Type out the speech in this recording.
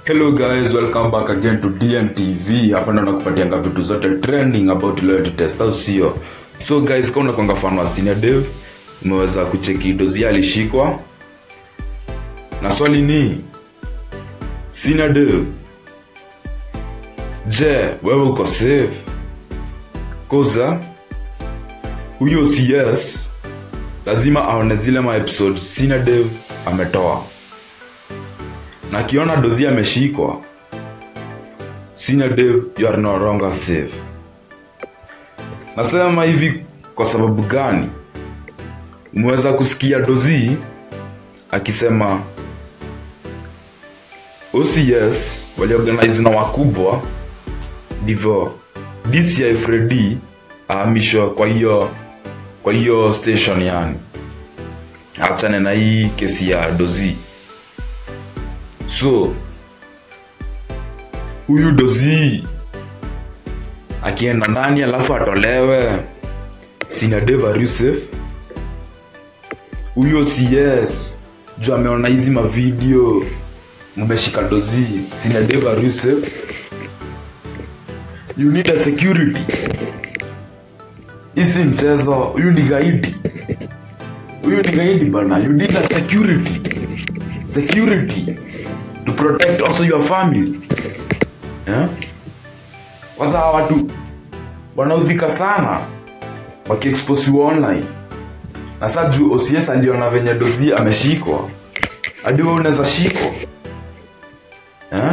Hello guys, welcome back again to DNTV. Hapa ndo nakupatianga vitu zote trending about loyalty test au sio? So guys, kama unakuanga fan wa Senior Dev, umeweza kucheki dozi alishikwa. Na swali ni Senior Dev, je, wewe uko safe? Koza huyo CS lazima aone zile ma episodes Senior Dev ametoa. Na kiona dozi ameshikwa, Senior Dev, you are no longer safe. Nasema hivi kwa sababu gani? Umeweza kusikia dozi akisema OCS wali organize na wakubwa ndivyo DCI Freddy ahamishwa kwa hiyo station yani. Achane na hii kesi ya dozi. So huyu dozi akienda ndani alafu atolewe, Senior Dev are you safe? Huyo CS juu ameona hizi ma video mmeshika dozi, Senior Dev are you safe? You need a security. Isi mchezo, huyu ni gaidi. Huyu ni gaidi bana, you need a security to protect also your family. Yeah? Waza watu wanaudhika sana wakiexpose online. Na sasa juu OCS aliona venye dozi ameshikwa, hadi wewe unaweza shikwa. Yeah?